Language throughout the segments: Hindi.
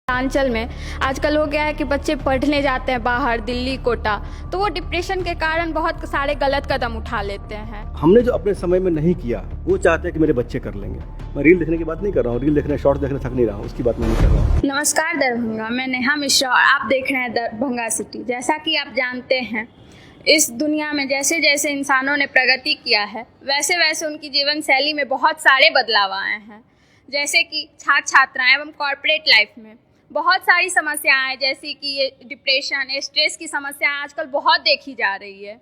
मिथिलांचल में आजकल हो गया है कि बच्चे पढ़ने जाते हैं बाहर, दिल्ली, कोटा, तो वो डिप्रेशन के कारण बहुत सारे गलत कदम उठा लेते हैं। हमने जो अपने समय में नहीं किया वो चाहते हैं कि मेरे बच्चे कर लेंगे। मैं रील देखने की बात नहीं कर रहा हूँ, रील देखने, शॉर्ट्स देखने थक नहीं रहा हूँ, उसकी बात मैं नहीं कर रहा हूँ। नमस्कार दरभंगा, मैं नेहा मिश्रा और आप देख रहे हैं दरभंगा सिटी। जैसा कि आप जानते हैं, इस दुनिया में जैसे जैसे इंसानों ने प्रगति किया है वैसे वैसे उनकी जीवन शैली में बहुत सारे बदलाव आए हैं। जैसे कि छात्र छात्राएं एवं कॉर्पोरेट लाइफ में बहुत सारी समस्याएं, जैसे कि ये डिप्रेशन, स्ट्रेस की समस्याएं आजकल बहुत देखी जा रही है।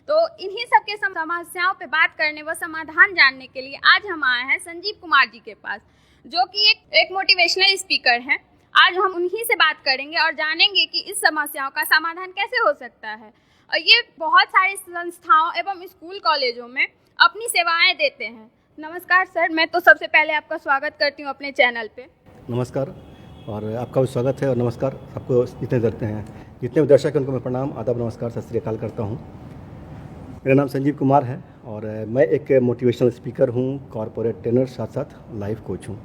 तो इन्हीं सब के समस्याओं पे बात करने व समाधान जानने के लिए आज हम आए हैं संजीव कुमार जी के पास, जो कि एक मोटिवेशनल स्पीकर हैं। आज हम उन्हीं से बात करेंगे और जानेंगे कि इस समस्याओं का समाधान कैसे हो सकता है। और ये बहुत सारी संस्थाओं एवं स्कूल कॉलेजों में अपनी सेवाएं देते हैं। नमस्कार सर, मैं तो सबसे पहले आपका स्वागत करती हूँ अपने चैनल पे। नमस्कार, और आपका भी स्वागत है और नमस्कार सबको जितने देखते हैं, जितने भी दर्शक हैं उनको मैं प्रणाम, आदाब, नमस्कार, सत श्री अकाल करता हूँ। मेरा नाम संजीव कुमार है और मैं एक मोटिवेशनल स्पीकर हूँ, कॉर्पोरेट ट्रेनर, साथ साथ लाइफ कोच हूँ।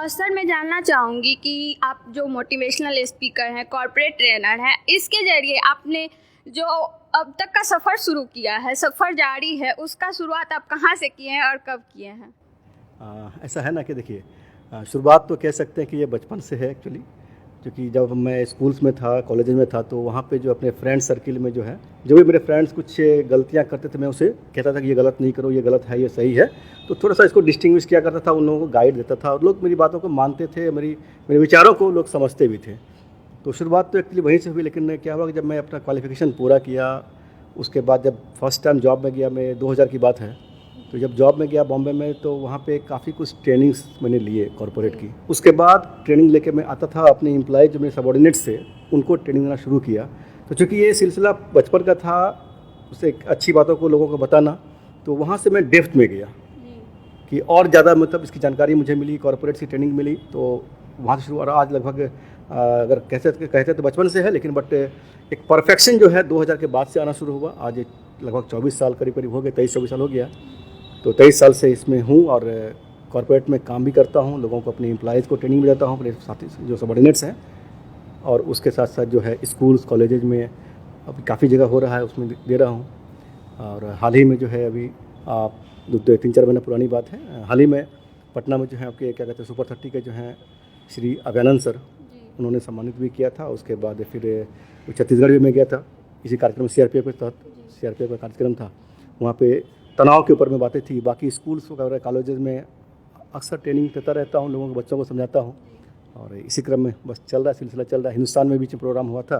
सर, मैं जानना चाहूँगी कि आप जो मोटिवेशनल स्पीकर हैं, कॉर्पोरेट ट्रेनर हैं, इसके ज़रिए आपने जो अब तक का सफ़र शुरू किया है, सफ़र जारी है, उसका शुरुआत आप कहाँ से किए हैं और कब किए हैं? ऐसा है ना कि देखिए, शुरुआत तो कह सकते हैं कि ये बचपन से है एक्चुअली, क्योंकि जब मैं स्कूल्स में था, कॉलेज में था, तो वहाँ पे जो अपने फ्रेंड सर्किल में जो है, जो भी मेरे फ्रेंड्स कुछ गलतियाँ करते थे, मैं उसे कहता था कि ये गलत नहीं करो, ये गलत है, ये सही है। तो थोड़ा सा इसको डिस्टिंग्विश किया करता था, उन लोगों को गाइड देता था और लोग मेरी बातों को मानते थे, मेरे विचारों को लोग समझते भी थे। तो शुरुआत तो एक्चुअली वहीं से हुई, लेकिन क्या हुआ कि जब मैं अपना क्वालिफिकेशन पूरा किया, उसके बाद जब फर्स्ट टाइम जॉब में गया, मैं 2000 की बात है, तो जब जॉब में गया बॉम्बे में, तो वहाँ पे काफ़ी कुछ ट्रेनिंग्स मैंने लिए कॉर्पोरेट की। उसके बाद ट्रेनिंग लेके मैं आता था, अपने एम्प्लॉय जो मेरे सबॉर्डिनेट्स थे उनको ट्रेनिंग देना शुरू किया। तो चूँकि ये सिलसिला बचपन का था, उससे अच्छी बातों को लोगों को बताना, तो वहाँ से मैं डेप्थ में गया कि और ज़्यादा मतलब इसकी जानकारी मुझे मिली, कॉर्पोरेट की ट्रेनिंग मिली। तो वहाँ से शुरू, और आज लगभग अगर कहते तो बचपन से है, लेकिन बट एक परफेक्शन जो है 2000 के बाद से आना शुरू हुआ। आज लगभग 24 साल करीब हो गए, 23-24 साल हो गया। तो 23 साल से इसमें हूँ और कॉर्पोरेट में काम भी करता हूँ, लोगों को, अपने एम्प्लॉयज़ को ट्रेनिंग भी देता हूँ, अपने साथी जो सबॉर्डिनेट्स हैं, और उसके साथ साथ जो है स्कूल्स कॉलेजेस में अभी काफ़ी जगह हो रहा है, उसमें दे रहा हूँ। और हाल ही में जो है, अभी 3-4 महीने पुरानी बात है, हाल ही में पटना में जो है आपके क्या कहते हैं, सुपर 30 के जो हैं श्री अभयानंद सर, उन्होंने सम्मानित भी किया था। उसके बाद फिर छत्तीसगढ़ भी मैं गया था, इसी कार्यक्रम CRPF के तहत, CRPF का कार्यक्रम था, वहाँ पे तनाव के ऊपर में बातें थी। बाकी स्कूल्स वगैरह कॉलेजेस में अक्सर ट्रेनिंग देता रहता हूँ, लोगों को, बच्चों को समझाता हूँ, और इसी क्रम में बस चल रहा है, सिलसिला चल रहा है। हिंदुस्तान में बीच में प्रोग्राम हुआ था,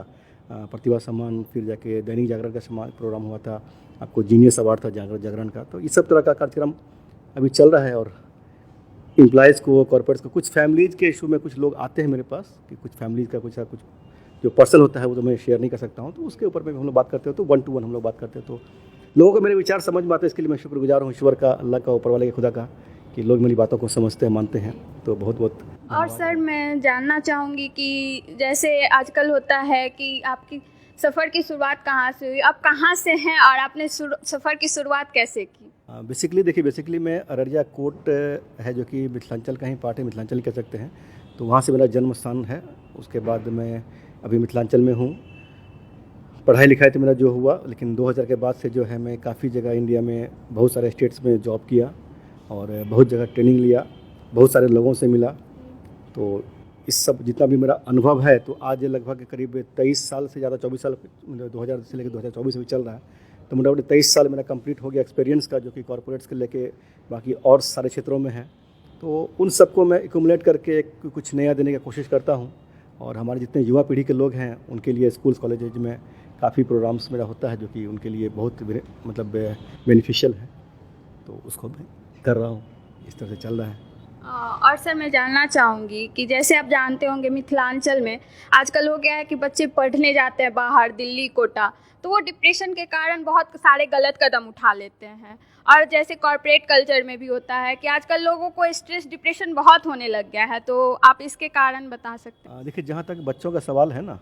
प्रतिभा सम्मान, फिर जाके दैनिक जागरण का सम्मान प्रोग्राम हुआ था, आपको जीनियस अवार्ड था जागरण का। तो इस सब तरह का कार्यक्रम अभी चल रहा है। और एम्प्लॉयज़ को, कॉर्पोरेट्स को, कुछ फैमिलीज़ के इशू में कुछ लोग आते हैं मेरे पास कि कुछ फैमिलीज़ का कुछ जो पर्सनल होता है वो तो मैं शेयर नहीं कर सकता हूँ, तो उसके ऊपर में हम लोग बात करते हो, तो 1 to 1 हम लोग बात करते हैं। तो लोगों को मेरे विचार समझ में आते हैं, इसके लिए मैं शुक्रगुजार हूँ ईश्वर का, अल्लाह का, ऊपर वाले के, खुदा का, कि लोग मेरी बातों को समझते हैं, मानते हैं। तो बहुत बहुत। और सर, मैं जानना चाहूँगी कि जैसे आजकल होता है कि आपकी सफ़र की शुरुआत कहाँ से हुई, आप कहाँ से हैं और आपने सफ़र की शुरुआत कैसे की? बेसिकली मैं अररिया कोट है, जो कि मिथिलांचल का ही पार्ट है, मिथिलांचल कह सकते हैं, तो वहाँ से मेरा जन्म स्थान है। उसके बाद मैं अभी मिथिलांचल में हूँ। पढ़ाई लिखाई तो मेरा जो हुआ, लेकिन 2000 के बाद से जो है मैं काफ़ी जगह इंडिया में बहुत सारे स्टेट्स में जॉब किया और बहुत जगह ट्रेनिंग लिया, बहुत सारे लोगों से मिला। तो इस सब जितना भी मेरा अनुभव है, तो आज लगभग करीब 23 साल से ज़्यादा, 24 साल, 2000 से लेकर 2024 में चल रहा है, तो मोटामोटी 23 साल मेरा कंप्लीट हो गया एक्सपीरियंस का, जो कि कॉर्पोरेट्स के लेके बाकी और सारे क्षेत्रों में है। तो उन सबको मैं एक्यूमुलेट करके कुछ नया देने की कोशिश करता हूँ। और हमारे जितने युवा पीढ़ी के लोग हैं उनके लिए स्कूल्स कॉलेजेज में काफ़ी प्रोग्राम्स मेरा होता है, जो कि उनके लिए बहुत मतलब बेनिफिशियल है, तो उसको मैं कर रहा हूँ। इस तरह से चल रहा है। और सर, मैं जानना चाहूँगी कि जैसे आप जानते होंगे, मिथिलांचल में आजकल हो गया है कि बच्चे पढ़ने जाते हैं बाहर, दिल्ली, कोटा, तो वो डिप्रेशन के कारण बहुत सारे गलत कदम उठा लेते हैं। और जैसे कॉर्पोरेट कल्चर में भी होता है कि आजकल लोगों को स्ट्रेस, डिप्रेशन बहुत होने लग गया है, तो आप इसके कारण बता सकते हैं? देखिए, जहाँ तक बच्चों का सवाल है ना,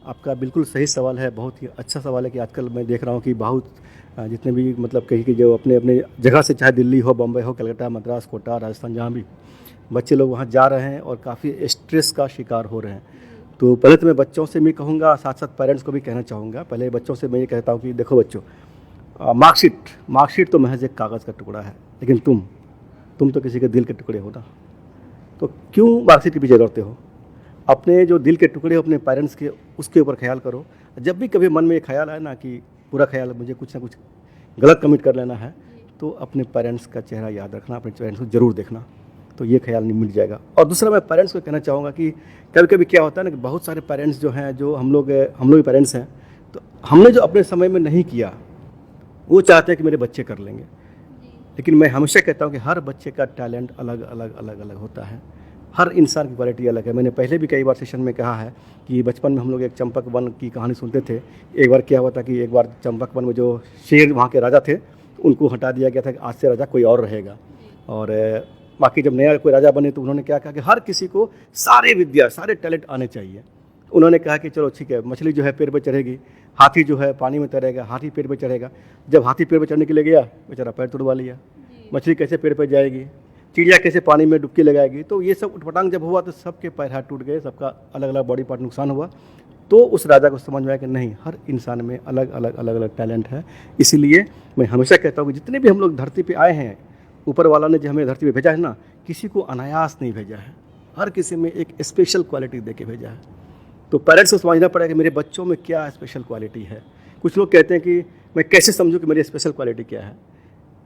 आपका बिल्कुल सही सवाल है, बहुत ही अच्छा सवाल है। कि आजकल मैं देख रहा हूँ कि बहुत जितने भी मतलब कहीं की जो अपने अपने जगह से, चाहे दिल्ली हो, बम्बई हो, कलकत्ता, मद्रास, कोटा, राजस्थान, जहाँ भी बच्चे लोग वहाँ जा रहे हैं और काफ़ी स्ट्रेस का शिकार हो रहे हैं। तो पहले तो मैं बच्चों से भी कहूँगा, साथ साथ पेरेंट्स को भी कहना चाहूँगा। पहले बच्चों से मैं ये कहता हूँ कि देखो बच्चों, मार्कशीट तो महज एक कागज़ का टुकड़ा है, लेकिन तुम तो किसी के दिल के टुकड़े हो ना। तो क्यों मार्कशीट के पीछे दौड़ते हो? अपने जो दिल के टुकड़े हो अपने पेरेंट्स के, उसके ऊपर ख्याल करो। जब भी कभी मन में ये ख्याल आए ना कि पूरा ख्याल मुझे कुछ ना कुछ गलत कमिट कर लेना है, तो अपने पेरेंट्स का चेहरा याद रखना, अपने पेरेंट्स को ज़रूर देखना, तो ये ख्याल नहीं मिट जाएगा। और दूसरा मैं पेरेंट्स को कहना चाहूँगा कि कभी कभी क्या होता है ना कि बहुत सारे पेरेंट्स जो हैं, जो हम लोग भी पेरेंट्स हैं, तो हमने जो अपने समय में नहीं किया वो चाहते हैं कि मेरे बच्चे कर लेंगे। लेकिन मैं हमेशा कहता हूँ कि हर बच्चे का टैलेंट अलग अलग अलग अलग होता है, हर इंसान की क्वालिटी अलग है। मैंने पहले भी कई बार सेशन में कहा है कि बचपन में हम लोग एक चंपक वन की कहानी सुनते थे। एक बार क्या हुआ था कि एक बार चंपक वन में जो शेर वहाँ के राजा थे, उनको हटा दिया गया था कि आज से राजा कोई और रहेगा। और बाकी जब नया कोई राजा बने तो उन्होंने क्या कहा कि हर किसी को सारे विद्या, सारे टैलेंट आने चाहिए। उन्होंने कहा कि चलो ठीक है, मछली जो है पेड़ पर चढ़ेगी, हाथी जो है पानी में तैरेगा, हाथी पेड़ पर चढ़ेगा। जब हाथी पेड़ पर चढ़ने के लिए गया, बेचारा पैर तोड़वा लिया। मछली कैसे पेड़ पर जाएगी, चिड़िया कैसे पानी में डुबकी लगाएगी। तो ये सब उठपटांग जब हुआ तो सबके पैर हाथ टूट गए, सबका अलग अलग बॉडी पार्ट नुकसान हुआ। तो उस राजा को समझ में आया कि नहीं, हर इंसान में अलग अलग अलग अलग टैलेंट है। इसीलिए मैं हमेशा कहता हूँ कि जितने भी हम लोग धरती पे आए हैं, ऊपर वाला ने जो हमें धरती पे भेजा है ना, किसी को अनायास नहीं भेजा है, हर किसी में एक स्पेशल क्वालिटी दे के भेजा है। तो पेरेंट्स को समझना पड़ेगा कि मेरे बच्चों में क्या स्पेशल क्वालिटी है। कुछ लोग कहते हैं कि मैं कैसे समझूं कि मेरी स्पेशल क्वालिटी क्या है।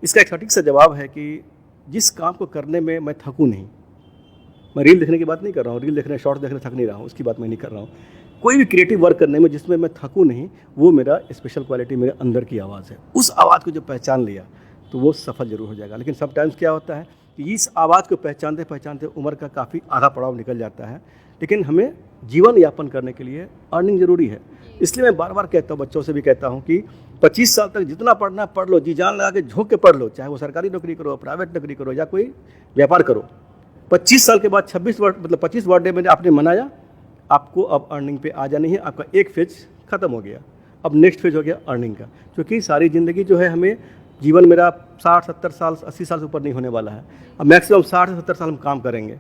इसका एक सटीक सा जवाब है कि जिस काम को करने में मैं थकूं नहीं। मैं रील देखने की बात नहीं कर रहा हूँ, रील देखने, शॉर्ट्स देखने थक नहीं रहा हूँ, उसकी बात मैं नहीं कर रहा हूँ। कोई भी क्रिएटिव वर्क करने में जिसमें मैं थकूं नहीं, वो मेरा स्पेशल क्वालिटी मेरे अंदर की आवाज़ है। उस आवाज़ को जो पहचान लिया तो वो सफल जरूर हो जाएगा। लेकिन समटाइम्स क्या होता है कि इस आवाज़ को पहचानते पहचानते उम्र का काफ़ी आधा पड़ाव निकल जाता है। लेकिन हमें जीवन यापन करने के लिए अर्निंग ज़रूरी है। इसलिए मैं बार बार कहता हूँ, बच्चों से भी कहता हूँ कि 25 साल तक जितना पढ़ना पढ़ लो, जी जान लगा के झोंक के पढ़ लो, चाहे वो सरकारी नौकरी करो, प्राइवेट नौकरी करो या कोई व्यापार करो। 25 साल के बाद 25 बर्थडे में आपने मनाया, आपको अब अर्निंग पे आ जानी है। आपका एक फेज खत्म हो गया, अब नेक्स्ट फेज हो गया अर्निंग का। क्योंकि सारी ज़िंदगी जो है, हमें जीवन मेरा 60, 70 साल, 80 साल से ऊपर नहीं होने वाला है। अब मैक्सिमम 60 से 70 साल हम काम करेंगे।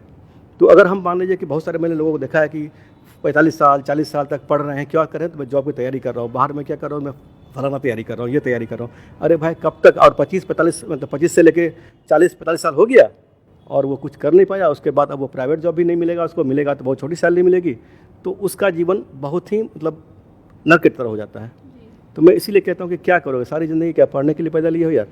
तो अगर हम मान लीजिए कि बहुत सारे मैंने लोगों को देखा है कि 45 साल 40 साल तक पढ़ रहे हैं, क्या करें, तो मैं जॉब की तैयारी कर रहा हूँ, बाहर में क्या कर रहा हूँ, मैं फलाना तैयारी कर रहा हूँ, ये तैयारी कर रहा हूँ। अरे भाई कब तक? और 25 से लेके 40-45 साल हो गया और वो कुछ कर नहीं पाया। उसके बाद अब वो प्राइवेट जॉब भी नहीं मिलेगा, उसको मिलेगा तो बहुत छोटी सैलरी मिलेगी। तो उसका जीवन बहुत ही नरक की तरह हो जाता है। तो मैं इसीलिए कहता हूँ कि क्या करोगे सारी ज़िंदगी, क्या पढ़ने के लिए पैदा लिए हो यार?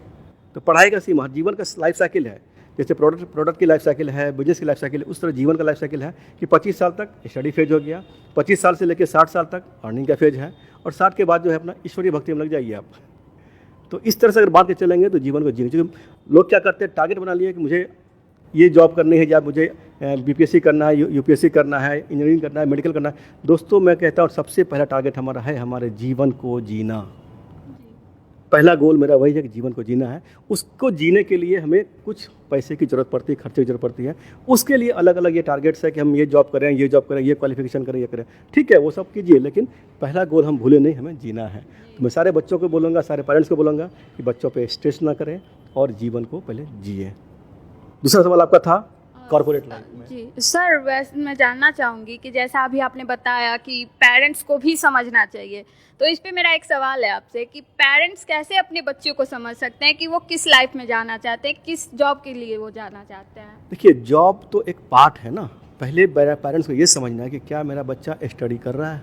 तो पढ़ाई का सीमा, जीवन का लाइफ साइकिल है। जैसे प्रोडक्ट की लाइफ साइकिल है, बिजनेस की लाइफ साइकिल है, उस तरह जीवन का लाइफ साइकिल है कि 25 साल तक स्टडी फेज हो गया, 25 साल से लेकर 60 साल तक अर्निंग का फेज है, और 60 के बाद जो है अपना ईश्वरीय भक्ति में लग जाइए आप। तो इस तरह से अगर बात के चलेंगे तो जीवन को जीने। लोग क्या करते हैं, टारगेट बना लिए कि मुझे ये जॉब करनी है, या मुझे बीपीएससी करना है, यूपीएससी करना है, इंजीनियरिंग करना है, मेडिकल करना है। दोस्तों मैं कहता हूँ सबसे पहला टारगेट हमारा है हमारे जीवन को जीना। पहला गोल मेरा वही है कि जीवन को जीना है। उसको जीने के लिए हमें कुछ पैसे की ज़रूरत पड़ती है, खर्चे की ज़रूरत पड़ती है। उसके लिए अलग अलग ये टारगेट्स है कि हम ये जॉब करें, ये जॉब करें, ये क्वालिफिकेशन करें, ये करें। ठीक है, वो सब कीजिए, लेकिन पहला गोल हम भूले नहीं, हमें जीना है। तो मैं सारे बच्चों को बोलूँगा, सारे पेरेंट्स को बोलूँगा कि बच्चों पे स्ट्रेस ना करें और जीवन को पहले जिए। दूसरा सवाल आपका था कॉर्पोरेट लाइफ में। जी सर, वैसे मैं जानना चाहूँगी कि जैसा अभी आपने बताया कि पेरेंट्स को भी समझना चाहिए, तो इस पे मेरा एक सवाल है आपसे कि पेरेंट्स कैसे अपने बच्चों को समझ सकते हैं कि वो किस लाइफ में जाना चाहते हैं, किस जॉब के लिए वो जाना चाहते हैं? देखिए, जॉब तो एक पार्ट है ना। पहले पेरेंट्स को ये समझना है कि क्या मेरा बच्चा स्टडी कर रहा है,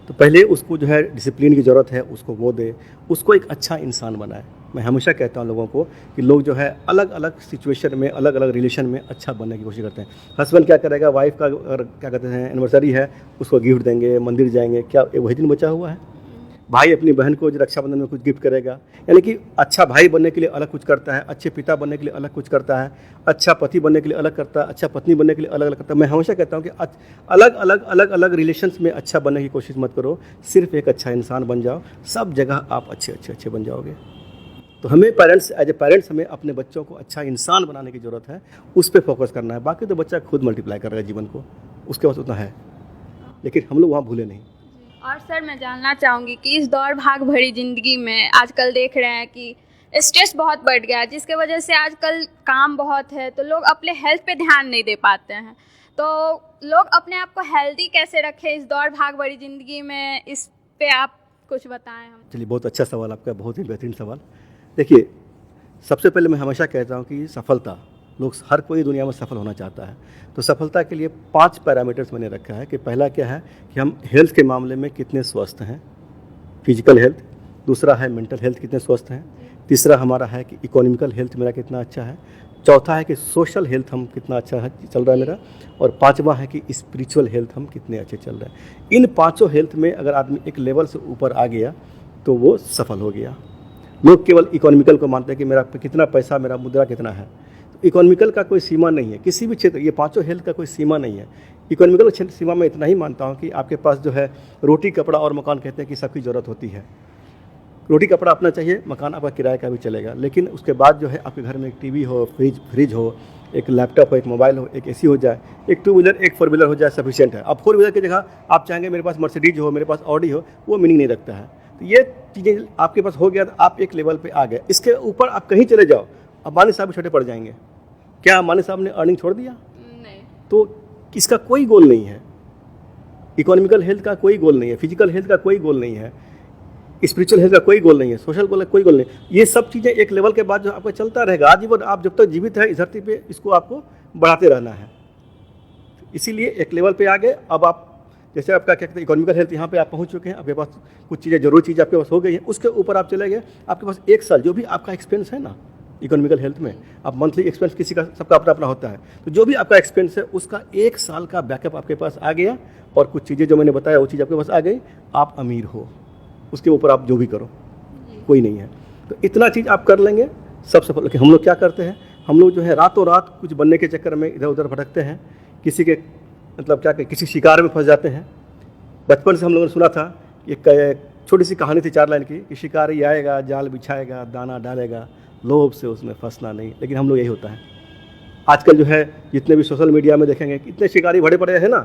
तो पहले उसको जो है डिसिप्लिन की ज़रूरत है, उसको वो दे, उसको एक अच्छा इंसान बनाए। मैं हमेशा कहता हूँ लोगों को कि लोग जो है अलग अलग सिचुएशन में, अलग अलग रिलेशन में अच्छा बनने की कोशिश करते हैं। हस्बैंड क्या करेगा, वाइफ का अगर क्या कहते हैं एनिवर्सरी है, उसको गिफ्ट देंगे, मंदिर जाएंगे, क्या वही दिन बचा हुआ है? भाई अपनी बहन को जो रक्षाबंधन में कुछ गिफ्ट करेगा। यानी कि अच्छा भाई बनने के लिए अलग कुछ करता है, अच्छे पिता बनने के लिए अलग कुछ करता है, अच्छा पति बनने के लिए अलग करता है, अच्छा पत्नी बनने के लिए अलग अलग करता है। मैं हमेशा कहता हूँ कि अलग अलग रिलेशंस में अच्छा बनने की कोशिश मत करो, सिर्फ एक अच्छा इंसान बन जाओ, सब जगह आप अच्छे बन जाओगे। तो हमें पेरेंट्स, एज ए पेरेंट्स, हमें अपने बच्चों को अच्छा इंसान बनाने की ज़रूरत है, उस पर फोकस करना है। बाकी तो बच्चा खुद मल्टीप्लाई कर रहा है जीवन को, उसके पास उतना है, लेकिन हम लोग वहाँ भूले नहीं। और सर मैं जानना चाहूँगी कि इस दौड़ भाग भरी ज़िंदगी में आजकल देख रहे हैं कि स्ट्रेस बहुत बढ़ गया है, जिसके वजह से आजकल काम बहुत है, तो लोग अपने हेल्थ पे ध्यान नहीं दे पाते हैं। तो लोग अपने आप को हेल्दी कैसे रखें इस दौड़ भाग भरी ज़िंदगी में, इस पे आप कुछ बताएं हम। चलिए, बहुत अच्छा सवाल आपका, बहुत ही बेहतरीन सवाल। देखिए, सबसे पहले मैं हमेशा कहता हूँ कि सफलता, लोग हर कोई दुनिया में सफल होना चाहता है। तो सफलता के लिए 5 पैरामीटर्स मैंने रखा है कि पहला क्या है कि हम हेल्थ के मामले में कितने स्वस्थ हैं, फिजिकल हेल्थ। दूसरा है मेंटल हेल्थ, कितने स्वस्थ हैं। तीसरा हमारा है कि इकोनॉमिकल हेल्थ मेरा कितना अच्छा है। चौथा है कि सोशल हेल्थ हम कितना अच्छा है चल रहा है मेरा। और पांचवा है कि स्पिरिचुअल हेल्थ हम कितने अच्छे चल रहे हैं। इन पांचों हेल्थ में अगर आदमी एक लेवल से ऊपर आ गया तो वो सफल हो गया। लोग केवल इकोनॉमिकल को मानते हैं कि मेरा कितना पैसा, मेरा मुद्रा कितना है। तो इकोनॉमिकल का कोई सीमा नहीं है किसी भी क्षेत्र, ये पांचों हेल्थ का कोई सीमा नहीं है। इकोनॉमिकल क्षेत्र सीमा में इतना ही मानता हूँ कि आपके पास जो है रोटी, कपड़ा और मकान, कहते हैं कि सबकी ज़रूरत होती है। रोटी कपड़ा अपना चाहिए, मकान आपका किराए का भी चलेगा, लेकिन उसके बाद जो है आपके घर में एक टीवी हो, फ्रिज हो, एक लैपटॉप हो, एक मोबाइल हो, एक एसी हो जाए, एक 2 व्हीलर, एक 4 व्हीलर हो जाए, सफिशिएंट है। अब 4 व्हीलर की जगह आप चाहेंगे मेरे पास मर्सिडीज हो, मेरे पास ऑडी हो, वो मीनिंग नहीं रखता है। तो ये चीज़ें आपके पास हो गया तो आप एक लेवल पे आ गए। इसके ऊपर आप कहीं चले जाओ, अंबानी साहब छोटे पड़ जाएंगे। क्या अंबानी साहब ने अर्निंग छोड़ दिया? नहीं। तो इसका कोई गोल नहीं है। इकोनॉमिकल हेल्थ का कोई गोल नहीं है, फिजिकल हेल्थ का कोई गोल नहीं है, स्पिरिचुअल हेल्थ का कोई गोल नहीं है, सोशल गोल का कोई गोल नहीं। ये सब चीज़ें एक लेवल के बाद जो आपका चलता रहेगा आजीवन, आप जब तक जीवित है इस धरती पे, इसको आपको बढ़ाते रहना है। इसीलिए एक लेवल पे आ गए। अब आप जैसे आपका क्या कहते हैं इकोनॉमिकल हेल्थ, यहाँ पे आप पहुँच चुके हैं, आपके पास कुछ चीज़ें, जरूरी चीज़ आपके पास हो गई है, उसके ऊपर आप चले गए। आपके पास 1 साल जो भी आपका एक्सपेंस है ना इकोनॉमिकल हेल्थ में, आप मंथली एक्सपेंस, किसी का, सबका अपना अपना होता है, तो जो भी आपका एक्सपेंस है उसका 1 साल का बैकअप आपके पास आ गया। और कुछ चीज़ें जो मैंने बताया वो चीज़ आपके पास आ गई, आप अमीर हो। उसके ऊपर आप जो भी करो कोई नहीं है। तो इतना चीज़ आप कर लेंगे, सब सफल। लेकिन हम लोग क्या करते हैं, हम लोग जो है रातों रात कुछ बनने के चक्कर में इधर उधर भटकते हैं, किसी के मतलब क्या किसी शिकार में फंस जाते हैं। बचपन से हम लोगों ने सुना था, एक छोटी सी कहानी थी 4 लाइन की, कि शिकारी आएगा, जाल बिछाएगा, दाना डालेगा, लोभ से उसमें फंसना नहीं। लेकिन हम लोग यही होता है आजकल जो है, जितने भी सोशल मीडिया में देखेंगे कितने शिकारी बड़े बड़े हैं ना,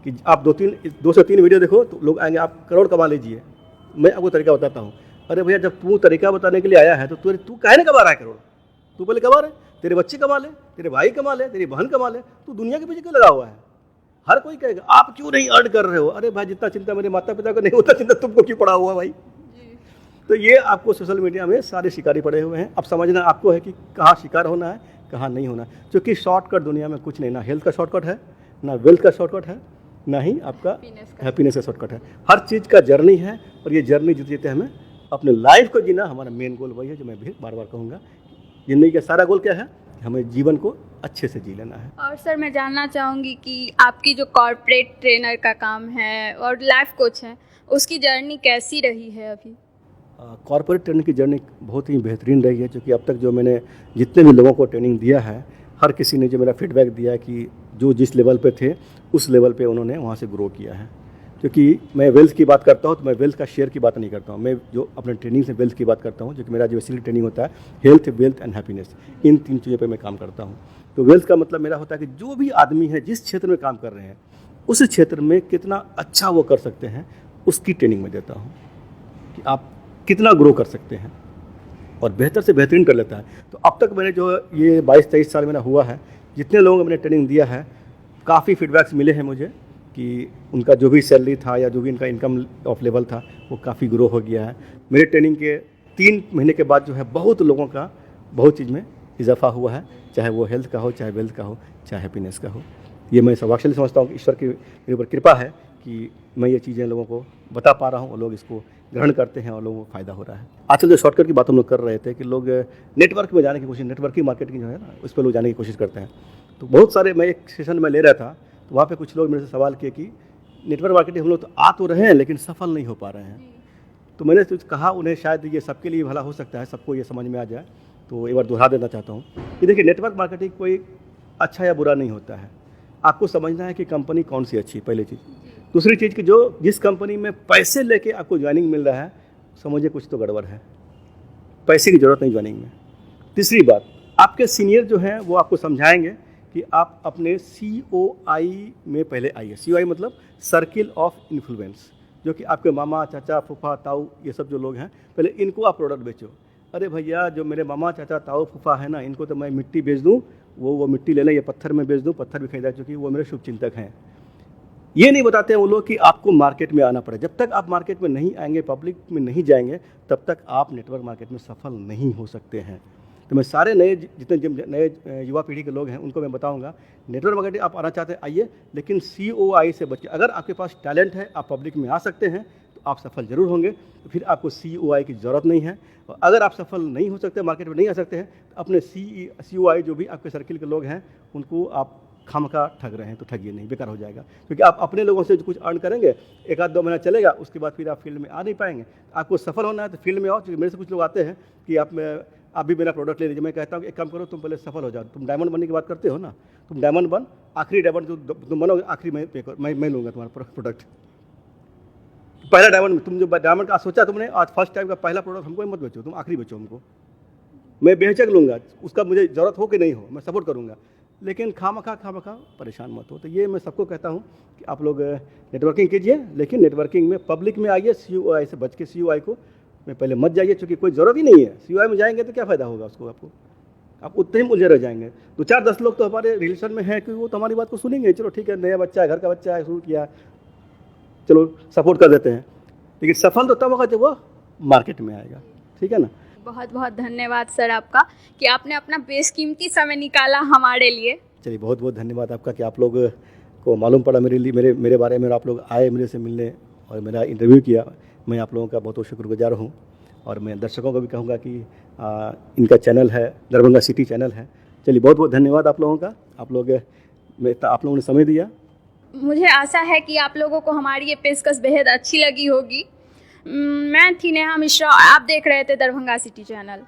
कि आप 2 से 3 वीडियो देखो तो लोग आएंगे, आप करोड़ कमा लीजिए। मैं आपको तरीका बताता हूँ। अरे भैया, जब तू तरीका बताने के लिए आया है तो तू काहे ना कमा रहा है करोड़? तू पहले कमा रहे, तेरे बच्चे कमा ले, तेरे भाई कमा ले, तेरी बहन कमा ले, तू दुनिया के पीछे क्यों लगा हुआ है? हर कोई कहेगा आप क्यों नहीं अर्न कर रहे हो। अरे भाई, जितना चिंता मेरे माता पिता को नहीं होता, चिंता तुमको क्यों पड़ा हुआ भाई? तो ये आपको सोशल मीडिया में सारे शिकारी पड़े हुए हैं। अब समझना आपको है कि कहाँ शिकार होना है, कहाँ नहीं होना। क्योंकि शॉर्टकट दुनिया में कुछ नहीं, ना हेल्थ का शॉर्टकट है, ना वेल्थ का शॉर्टकट है, ना ही आपका हैप्पीनेस का शॉर्टकट है। हर चीज़ का जर्नी है, और ये जर्नी जीते जीते हमें अपने लाइफ को जीना, हमारा मेन गोल वही है, जो मैं भी बार बार कहूँगा। ज़िंदगी का सारा गोल क्या है? हमें जीवन को अच्छे से जी लेना है। और सर, मैं जानना चाहूँगी कि आपकी जो कॉर्पोरेट ट्रेनर का काम है और लाइफ कोच है, उसकी जर्नी कैसी रही है अभी? कॉर्पोरेट ट्रेनिंग की जर्नी बहुत ही बेहतरीन रही है, क्योंकि अब तक जो मैंने जितने भी लोगों को ट्रेनिंग दिया है, हर किसी ने जो मेरा फीडबैक दिया है कि जो जिस लेवल पे थे उस लेवल पे उन्होंने वहाँ से ग्रो किया है। क्योंकि मैं वेल्थ की बात करता हूँ तो मैं वेल्थ का शेयर की बात नहीं करता हूँ, मैं जो अपने ट्रेनिंग से वेल्थ की बात करता हूँ, जो कि मेरा जो बेसिकली ट्रेनिंग होता है हेल्थ, वेल्थ एंड हैप्पीनेस, इन 3 चीज़ों पे मैं काम करता हूँ। तो वेल्थ का मतलब मेरा होता है कि जो भी आदमी है जिस क्षेत्र में काम कर रहे हैं उस क्षेत्र में कितना अच्छा वो कर सकते हैं, उसकी ट्रेनिंग मैं देता हूँ कि आप कितना ग्रो कर सकते हैं और बेहतर से बेहतरीन कर लेता है। तो अब तक मैंने जो ये 22-23 साल मेरा हुआ है, जितने लोगों को मैंने ट्रेनिंग दिया है, काफ़ी फीडबैक्स मिले हैं मुझे कि उनका जो भी सैलरी था या जो भी इनका इनकम ऑफ लेवल था वो काफ़ी ग्रो हो गया है। मेरे ट्रेनिंग के 3 महीने के बाद जो है बहुत लोगों का बहुत चीज़ में इजाफा हुआ है, चाहे वो हेल्थ का हो, चाहे वेल्थ का हो, चाहे हैप्पीनेस का हो। ये मैं सौभाग्यशाली समझता हूँ कि ईश्वर की मेरे ऊपर कृपा है कि मैं ये चीज़ें लोगों को बता पा रहा हूँ और लोग इसको ग्रहण करते हैं और लोगों को फ़ायदा हो रहा है। आजकल जो शॉर्टकट की बात हम लोग कर रहे थे कि लोग नेटवर्क में जाने की कोशिश, नेटवर्किंग मार्केटिंग जो है ना, उस पर लोग जाने की कोशिश करते हैं। तो बहुत सारे, मैं एक सेशन में ले रहा था तो वहाँ पे कुछ लोग मेरे से सवाल किए कि नेटवर्क मार्केटिंग हम लोग तो आ तो रहे हैं लेकिन सफल नहीं हो पा रहे हैं। तो मैंने कुछ कहा उन्हें, शायद ये सबके लिए भला हो सकता है, सबको ये समझ में आ जाए, तो एक बार दोहरा देना चाहता हूँ कि देखिए, नेटवर्क मार्केटिंग कोई अच्छा या बुरा नहीं होता है। आपको समझना है कि कंपनी कौन सी अच्छी, पहली चीज़। दूसरी चीज़ कि जो जिस कंपनी में पैसे लेके आपको ज्वाइनिंग मिल रहा है, समझिए कुछ तो गड़बड़ है, पैसे की ज़रूरत नहीं ज्वाइनिंग में। तीसरी बात, आपके सीनियर जो हैं वो आपको समझाएंगे कि आप अपने COI में पहले आइए। COI मतलब सर्किल ऑफ इन्फ्लुएंस, जो कि आपके मामा, चाचा, फूफा, ताऊ, ये सब जो लोग हैं, पहले इनको आप प्रोडक्ट बेचो। अरे भैया, जो मेरे मामा चाचा ताऊ फूफा है ना, इनको तो मैं मिट्टी बेच दूँ, वो मिट्टी ले लें, ये पत्थर में बेच दूँ, पत्थर भी खरीदा, चूँकि वो मेरे शुभ चिंतक हैं। ये नहीं बताते हैं वो लोग कि आपको मार्केट में आना पड़े। जब तक आप मार्केट में नहीं आएंगे, पब्लिक में नहीं जाएंगे, तब तक आप नेटवर्क मार्केट में सफल नहीं हो सकते हैं। तो मैं सारे नए जितने नए युवा पीढ़ी के लोग हैं उनको मैं बताऊंगा, नेटवर्क मार्केटिंग आप आना चाहते हैं आइए, लेकिन COI से बचिए। अगर आपके पास टैलेंट है, आप पब्लिक में आ सकते हैं, तो आप सफल जरूर होंगे, तो फिर आपको COI की ज़रूरत नहीं है। और अगर आप सफल नहीं हो सकते, मार्केट में नहीं आ सकते हैं, तो अपने COI जो भी आपके सर्किल के लोग हैं उनको आप खामखा ठग रहे हैं, तो ठगिए नहीं, बेकार हो जाएगा। क्योंकि आप अपने लोगों से कुछ अर्न करेंगे, 1-2 महीना चलेगा, उसके बाद फिर आप फील्ड में आ नहीं पाएंगे। आपको सफल होना है तो फील्ड में आओ। क्योंकि मेरे से कुछ लोग आते हैं कि आप भी मेरा प्रोडक्ट ले लीजिए। मैं कहता हूँ कि एक काम करो, तुम पहले सफल हो जाओ। तुम डायमंड बनने की बात करते हो ना, तुम डायमंड बन, आखिरी डायमंड जो तुम बनोगे, आखिरी मैं पे कर, मैं लूँगा तुम्हारा प्रोडक्ट। पहला डायमंड, तुम जो डायमंड का सोचा तुमने, आज फर्स्ट टाइम का पहला प्रोडक्ट हमको मत बेचो, तुम आखिरी बेचो हमको। मैं बेचक लूँगा, उसका मुझे ज़रूरत हो कि नहीं हो, मैं सपोर्ट करूँगा, लेकिन खामखा परेशान मत हो। तो ये मैं सबको कहता हूँ कि आप लोग नेटवर्किंग कीजिए, लेकिन नेटवर्किंग में पब्लिक में आइए, COI से बच के COI को में पहले मत जाइए, क्योंकि कोई ज़रूरत ही नहीं है। COI में जाएंगे तो क्या फ़ायदा होगा उसको, आप उतने ही उलझे रह जाएंगे। 2-4-10 लोग तो हमारे रिलेशन में हैं कि वो तो हमारी बात को सुनेंगे, चलो ठीक है, नया बच्चा है, घर का बच्चा है, शुरू किया, चलो सपोर्ट कर देते हैं। लेकिन सफल तो तब होगा जब वो मार्केट में आएगा, ठीक है ना। बहुत बहुत धन्यवाद सर आपका कि आपने अपना बेशकीमती समय निकाला हमारे लिए। चलिए, बहुत बहुत धन्यवाद आपका कि आप लोग को मालूम पड़ा मेरे बारे में, आप लोग आए मेरे से मिलने और मेरा इंटरव्यू किया। मैं आप लोगों का बहुत बहुत शुक्रगुजार हूँ। और मैं दर्शकों को भी कहूँगा कि इनका चैनल है, दरभंगा सिटी चैनल है। चलिए, बहुत बहुत धन्यवाद आप लोगों का, आप लोगों ने समय दिया। मुझे आशा है कि आप लोगों को हमारी ये पेशकश बेहद अच्छी लगी होगी। मैं थी नेहा मिश्रा और आप देख रहे थे दरभंगा सिटी चैनल।